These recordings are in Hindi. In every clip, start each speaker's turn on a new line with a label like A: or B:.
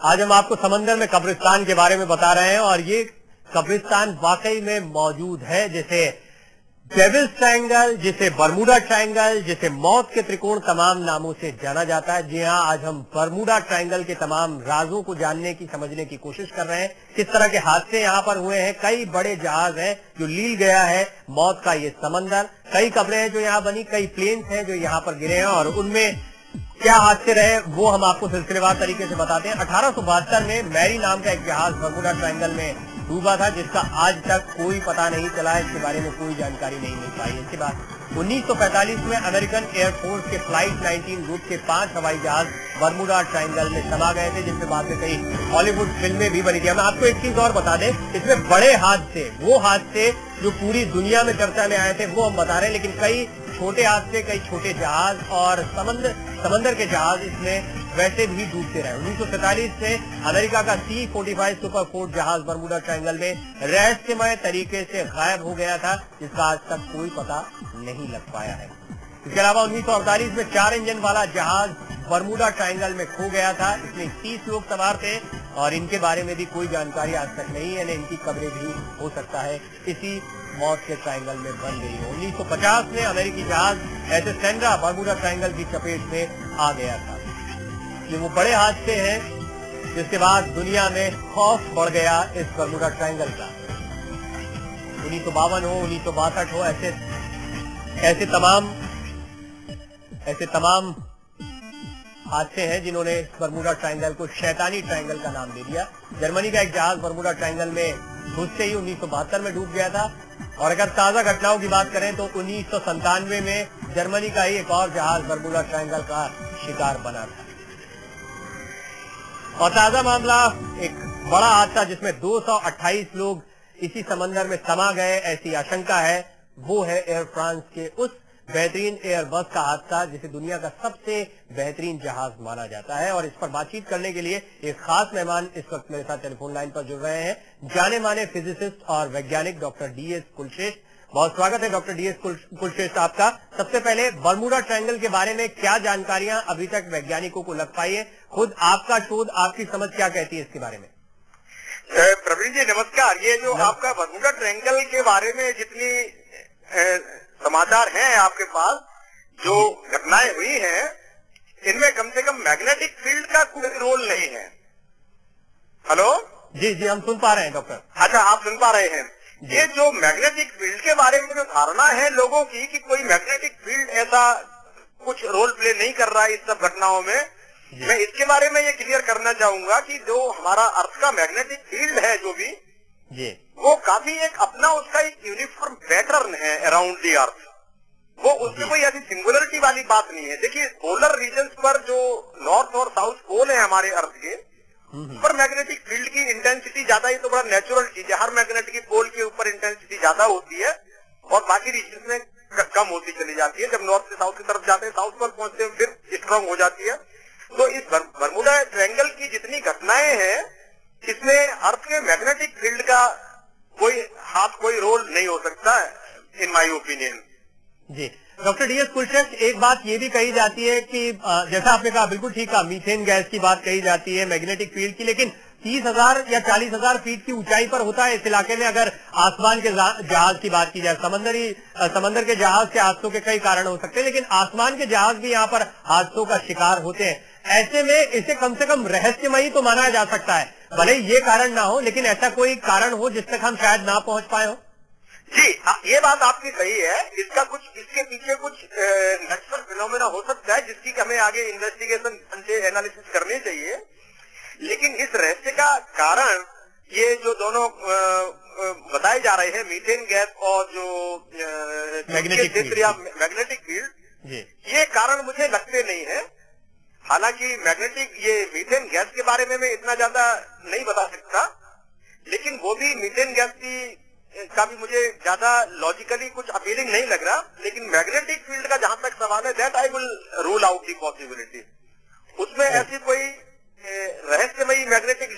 A: आज हम आपको समंदर में कब्रिस्तान के बारे में बता रहे हैं और ये कब्रिस्तान वाकई में मौजूद है, जैसे डेविल्स ट्रायंगल, जिसे बरमूडा ट्रायंगल, जिसे मौत के त्रिकोण तमाम नामों से जाना जाता है। जी हां, आज हम बरमूडा ट्रायंगल के तमाम राजों को जानने की, समझने की कोशिश कर रहे हैं। किस तरह के हादसे यहां पर हुए हैं, कई बड़े जहाज हैं जो लील गया है मौत का ये समंदर, कई कब्रें हैं जो यहाँ बनी, कई प्लेन्स हैं जो यहाँ पर गिरे हैं और उनमें क्या हादसे रहे वो हम आपको सिलसिलेवार तरीके से बताते हैं। 1872 में मैरी नाम का एक जहाज बरमूडा ट्रायंगल में डूबा था, जिसका आज तक कोई पता नहीं चला, इसके बारे में कोई जानकारी नहीं मिल पाई। इसके बाद 1945 में अमेरिकन एयरफोर्स के फ्लाइट 19 ग्रुप के 5 हवाई जहाज बरमूडा ट्रायंगल में समा गए थे, जिनसे बाद में कई हॉलीवुड फिल्में भी बनी थी। हम आपको एक चीज और बता दें, इसमें बड़े हादसे, वो हादसे जो पूरी दुनिया में चर्चा में आए थे वो हम बता रहे हैं, लेकिन कई छोटे हादसे, कई छोटे जहाज और समंदर के जहाज इसमें वैसे भी डूबते रहे। 1947 में अमेरिका का C-45 सुपर फोर्ट जहाज बरमूडा ट्रायंगल में रहस्यमय तरीके से गायब हो गया था, जिसका आज तक कोई पता नहीं लग पाया है। इसके अलावा 1948 में 4 इंजन वाला जहाज बरमूडा ट्रायंगल में खो गया था। इसमें 30 लोग सवार थे और इनके बारे में भी कोई जानकारी आज तक नहीं है, इनकी कब्रें भी हो सकता है इसी मौत के ट्रायंगल में बन गई हो। 1950 में अमेरिकी जहाज एसेसेंड्रा बरमूडा ट्रायंगल की चपेट में आ गया था। ये वो बड़े हादसे हैं जिसके बाद दुनिया में खौफ बढ़ गया इस बरमूडा ट्रायंगल का। 1952 हो, 1962 हो, ऐसे तमाम हादसे हैं जिन्होंने इस बरमूडा ट्रायंगल को शैतानी ट्रायंगल का नाम दे दिया। जर्मनी का एक जहाज बरमूडा ट्रायंगल में घुसते ही 1972 में डूब गया था और अगर ताजा घटनाओं की बात करें तो 1997 में जर्मनी का ही एक और जहाज बरमूडा ट्रायंगल का शिकार बना था। और ताजा मामला एक बड़ा हादसा जिसमें 228 लोग इसी समंदर में समा गए, ऐसी आशंका है, वो है एयर फ्रांस के उस बेहतरीन एयरबस का हादसा जिसे दुनिया का सबसे बेहतरीन जहाज माना जाता है। और इस पर बातचीत करने के लिए एक खास मेहमान इस वक्त मेरे साथ टेलीफोन लाइन पर जुड़ रहे हैं, जाने माने फिजिसिस्ट और वैज्ञानिक डॉक्टर DS कुलश्रेष्ठ। बहुत स्वागत है डॉक्टर DS कुलश्रेष्ठ आपका। सबसे पहले बरमूडा ट्रायंगल के बारे में क्या जानकारियां अभी तक वैज्ञानिकों को लग पाई है, खुद आपका शोध, आपकी समझ क्या कहती है इसके बारे में?
B: प्रवीण जी नमस्कार। ये जो आपका बरमूडा ट्रायंगल के बारे में जितनी समाचार हैं आपके पास, जो घटनाएं हुई हैं, इनमें कम से कम मैग्नेटिक फील्ड का कोई रोल नहीं है। हेलो
A: जी जी, हम सुन पा रहे हैं डॉक्टर।
B: अच्छा, आप सुन पा रहे हैं। ये जो मैग्नेटिक फील्ड के बारे में जो धारणा है लोगों की कि कोई मैग्नेटिक फील्ड ऐसा कुछ रोल प्ले नहीं कर रहा है इस सब घटनाओं में, मैं इसके बारे में ये क्लियर करना चाहूंगा कि जो हमारा अर्थ का मैग्नेटिक फील्ड है जो भी वो काफी एक अपना उसका एक यूनिफॉर्म पैटर्न है अराउंड द अर्थ। वो उसमें कोई ऐसी सिंगुलरिटी वाली बात नहीं है। देखिए, पोलर रीजन्स पर जो नॉर्थ और साउथ पोल है हमारे अर्थ के, पर मैग्नेटिक फील्ड की इंटेंसिटी ज्यादा, ये तो बड़ा नेचुरल चीज है। हर मैग्नेटिक पोल के ऊपर इंटेंसिटी ज्यादा होती है और बाकी रीजन में कम होती चली जाती है। जब नॉर्थ से साउथ की तरफ जाते हैं, साउथ पर पहुंचते हैं, फिर स्ट्रांग हो जाती है। तो इस बरमूडा ट्रायंगल की जितनी घटनाएं हैं, इसमें अर्थ के मैग्नेटिक फील्ड का कोई रोल नहीं हो सकता इन माय ओपिनियन।
A: जी डॉक्टर DS कुलश्रेष्ठ, एक बात ये भी कही जाती है कि जैसा आपने कहा, बिल्कुल ठीक कहा, मीथेन गैस की बात कही जाती है मैग्नेटिक फील्ड की, लेकिन 30,000 या 40,000 फीट की ऊंचाई पर होता है इस इलाके में। अगर आसमान के जहाज की बात की जाए, समंदर के जहाज के हादसों के कई कारण हो सकते हैं, लेकिन आसमान के जहाज भी यहाँ पर हादसों का शिकार होते हैं। ऐसे में इसे कम से कम रहस्यमयी तो माना जा सकता है, भले ये कारण ना हो, लेकिन ऐसा कोई कारण हो जिस तक हम शायद ना पहुंच पाए हो।
B: जी, ये बात आपकी सही है। इसके पीछे कुछ नेचुरल फिनोमेना हो सकता है जिसकी हमें आगे इन्वेस्टिगेशन से एनालिसिस करनी चाहिए। लेकिन इस रहस्य का कारण ये जो दोनों बताए जा रहे हैं, मीथेन गैस और जो मैग्नेटिक फील्ड, ये कारण मुझे लगते नहीं है। हालांकि ये मीथेन गैस के बारे में मैं इतना ज्यादा नहीं बता सकता, लेकिन वो भी मीथेन गैस का भी मुझे ज्यादा लॉजिकली कुछ अपीलिंग नहीं लग रहा। लेकिन मैग्नेटिक फील्ड का जहां तक सवाल है, that I will rule out the possibility. उसमें ऐसी कोई रहस्यमयी मैग्नेटिक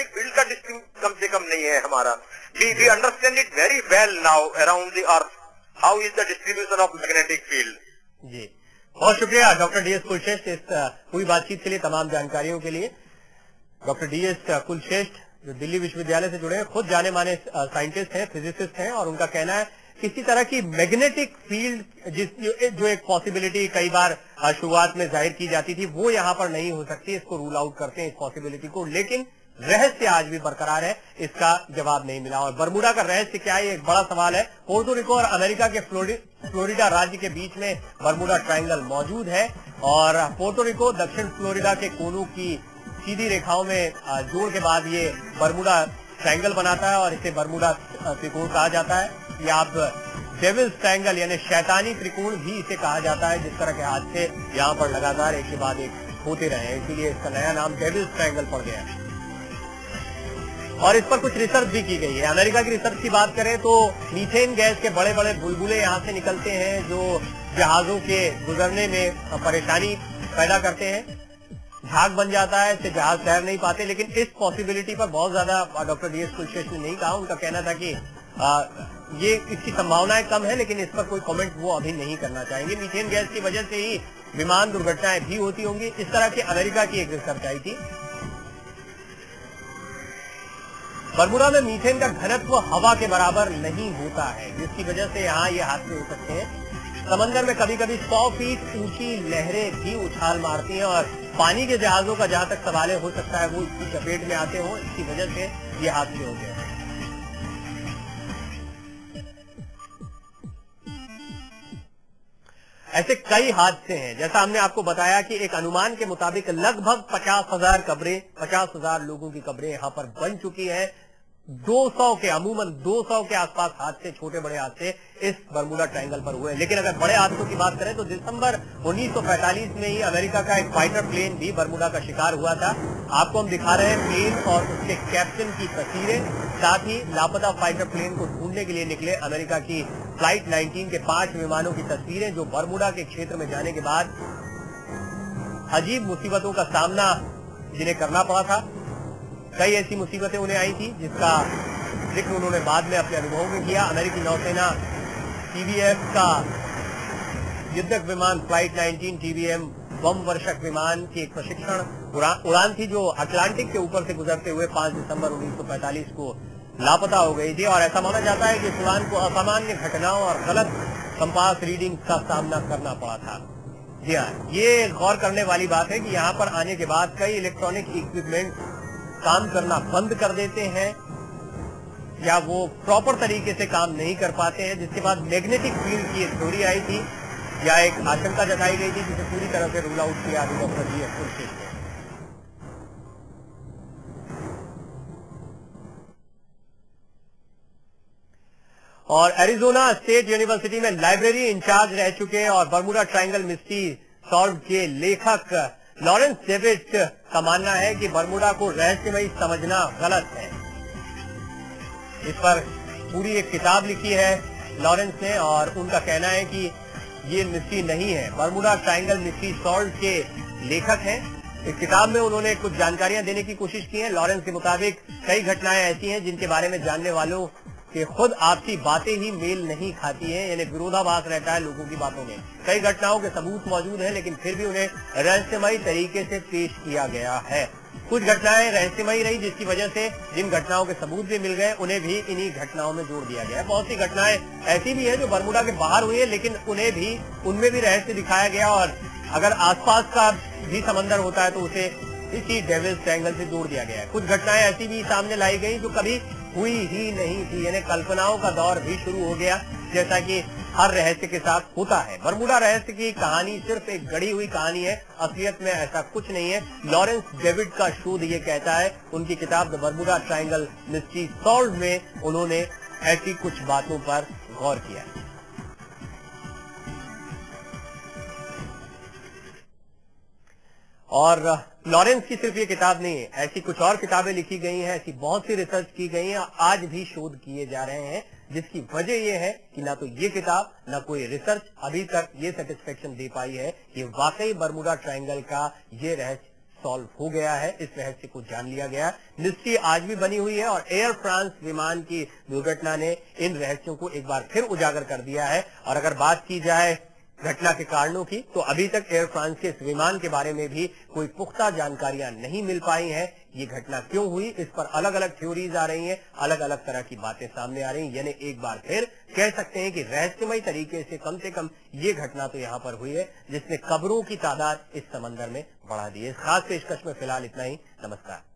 B: फील्ड का डिस्ट्रीब्यूशन कम से कम नहीं है हमारा। We understand it very well now around the earth, how is the distribution of magnetic field.
A: जी, बहुत शुक्रिया डॉक्टर DS कुलश्रेष्ठ इस पूरी बातचीत के लिए, तमाम जानकारियों के लिए। डॉक्टर DS कुलश्रेष्ठ जो दिल्ली विश्वविद्यालय से जुड़े हैं, खुद जाने माने साइंटिस्ट हैं, फिजिसिस्ट हैं, और उनका कहना है किसी तरह की मैग्नेटिक फील्ड जो एक पॉसिबिलिटी कई बार शुरुआत में जाहिर की जाती थी, वो यहां पर नहीं हो सकती। इसको रूल आउट करते हैं इस पॉसिबिलिटी को, लेकिन रहस्य आज भी बरकरार है, इसका जवाब नहीं मिला। और बरमूडा का रहस्य क्या है, एक बड़ा सवाल है। पोर्टो रिको और अमेरिका के फ्लोरिडा राज्य के बीच में बरमूडा ट्रायंगल मौजूद है, और पोर्टो रिको दक्षिण फ्लोरिडा के कोनों की सीधी रेखाओं में जोड़ के बाद ये बरमूडा ट्रायंगल बनाता है, और इसे बरमूडा त्रिकोण कहा जाता है, या आप डेविल्स ट्रायंगल यानी शैतानी त्रिकोण भी इसे कहा जाता है। जिस तरह के हादसे यहाँ पर लगातार एक के बाद एक होते रहे हैं, इसीलिए इसका नया नाम डेविल्स ट्रायंगल पड़ गया है। और इस पर कुछ रिसर्च भी की गई है। अमेरिका की रिसर्च की बात करें तो मीथेन गैस के बड़े बड़े बुलबुले यहाँ से निकलते हैं, जो जहाजों के गुजरने में परेशानी पैदा करते हैं, झाग बन जाता है, इससे जहाज तैर नहीं पाते। लेकिन इस पॉसिबिलिटी पर बहुत ज्यादा डॉक्टर DS कुलश्रेष्ठ ने नहीं कहा। उनका कहना था कि ये इसकी संभावनाएं कम है, लेकिन इस पर कोई कमेंट वो अभी नहीं करना चाहेंगे। मीथेन गैस की वजह से ही विमान दुर्घटनाएं भी होती होंगी, इस तरह की अमेरिका की एक रिसर्च आई थी। बरमूडा में मीथेन का घनत्व हवा के बराबर नहीं होता है, जिसकी वजह से यहाँ ये हादसे हो सकते हैं। समंदर में कभी कभी 100 फीट ऊंची लहरें भी उछाल मारती हैं, और पानी के जहाजों का जहां तक सवाल है, हो सकता है वो इसकी चपेट में आते हो, इसकी वजह से ये हादसे हो गए। ऐसे कई हादसे हैं। जैसा हमने आपको बताया कि एक अनुमान के मुताबिक लगभग 50,000 कब्रें, 50,000 लोगों की कब्रें यहां पर बन चुकी हैं। 200 के अमूमन 200 के आसपास हादसे, छोटे बड़े हादसे इस बरमूडा ट्रायंगल पर हुए। लेकिन अगर बड़े हादसों की बात करें तो दिसंबर 1945 में ही अमेरिका का एक फाइटर प्लेन भी बरमूडा का शिकार हुआ था। आपको हम दिखा रहे हैं प्लेन और उसके कैप्टन की तस्वीरें, साथ ही लापता फाइटर प्लेन को ढूंढने के लिए निकले अमेरिका की फ्लाइट 19 के 5 विमानों की तस्वीरें, जो बरमूडा के क्षेत्र में जाने के बाद अजीब मुसीबतों का सामना जिन्हें करना पड़ा था। कई ऐसी मुसीबतें उन्हें आई थी जिसका जिक्र उन्होंने बाद में अपने अनुभव में किया। अमेरिकी नौसेना TBF का युद्धक विमान फ्लाइट 19 TBM बम वर्षक विमान की एक प्रशिक्षण उड़ान थी, जो अटलांटिक के ऊपर से गुजरते हुए 5 दिसंबर 1945 को लापता हो गई थी। और ऐसा माना जाता है कि इस उड़ान को असामान्य घटनाओं और गलत कंपास रीडिंग का सामना करना पड़ा था। जी हाँ, ये गौर करने वाली बात है कि यहाँ पर आने के बाद कई इलेक्ट्रॉनिक इक्विपमेंट काम करना बंद कर देते हैं, या वो प्रॉपर तरीके से काम नहीं कर पाते हैं, जिसके बाद मैग्नेटिक फील्ड की एक थ्योरी आई थी, या एक आशंका जताई गई थी, जिसे पूरी तरह से रूल आउट किया डॉक्टर DS कुलश्रेष्ठ ने। और एरिजोना स्टेट यूनिवर्सिटी में लाइब्रेरी इंचार्ज रह चुके और बरमूडा ट्रायंगल मिस्ट्री सॉल्व के लेखक लॉरेंस डेविड का मानना है कि बरमूडा को रहस्यमयी समझना गलत है। इस पर पूरी एक किताब लिखी है लॉरेंस ने, और उनका कहना है कि ये मिस्ट्री नहीं है। बरमूडा ट्रायंगल मिस्ट्री सॉल्व के लेखक हैं। इस किताब में उन्होंने कुछ जानकारियां देने की कोशिश की है। लॉरेंस के मुताबिक कई घटनाएं ऐसी हैं जिनके बारे में जानने वालों के खुद आपसी बातें ही मेल नहीं खाती हैं, यानी विरोधाभास रहता है लोगों की बातों में। कई घटनाओं के सबूत मौजूद हैं, लेकिन फिर भी उन्हें रहस्यमयी तरीके से पेश किया गया है। कुछ घटनाएं रहस्यमयी रही, जिसकी वजह से जिन घटनाओं के सबूत भी मिल गए उन्हें भी इन्हीं घटनाओं में जोड़ दिया गया। बहुत सी घटनाएं ऐसी भी है जो बरमूडा के बाहर हुई है, लेकिन उनमें भी रहस्य दिखाया गया, और अगर आसपास का भी समंदर होता है तो उसे इसी डेविल्स ट्रायंगल से जोड़ दिया गया है। कुछ घटनाएं ऐसी भी सामने लाई गई जो कभी हुई ही नहीं थी, यानी कल्पनाओं का दौर भी शुरू हो गया, जैसा कि हर रहस्य के साथ होता है। बरमूडा रहस्य की कहानी सिर्फ एक गढ़ी हुई कहानी है, असलियत में ऐसा कुछ नहीं है। लॉरेंस डेविड का शोध ये कहता है, उनकी किताब the Bermuda triangle mystery solve में उन्होंने ऐसी कुछ बातों पर गौर किया है। और लॉरेंस की सिर्फ ये किताब नहीं है, ऐसी कुछ और किताबें लिखी गई हैं, ऐसी बहुत सी रिसर्च की गई हैं, आज भी शोध किए जा रहे हैं, जिसकी वजह यह है कि ना तो ये किताब ना कोई रिसर्च अभी तक ये सेटिस्फेक्शन दे पाई है कि वाकई बरमूडा ट्रायंगल का ये रहस्य सॉल्व हो गया है, इस रहस्य को जान लिया गया। मिस्ट्री आज भी बनी हुई है, और एयर फ्रांस विमान की दुर्घटना ने इन रहस्यों को एक बार फिर उजागर कर दिया है। और अगर बात की जाए घटना के कारणों की, तो अभी तक एयर फ्रांस के इस विमान के बारे में भी कोई पुख्ता जानकारियां नहीं मिल पाई हैं। ये घटना क्यों हुई, इस पर अलग अलग थ्योरीज आ रही हैं, अलग अलग तरह की बातें सामने आ रही हैं। यानी एक बार फिर कह सकते हैं कि रहस्यमय तरीके से कम ये घटना तो यहां पर हुई है जिसने कब्रों की तादाद इस समंदर में बढ़ा दी है। इस खास पेशकश में फिलहाल इतना ही। नमस्कार।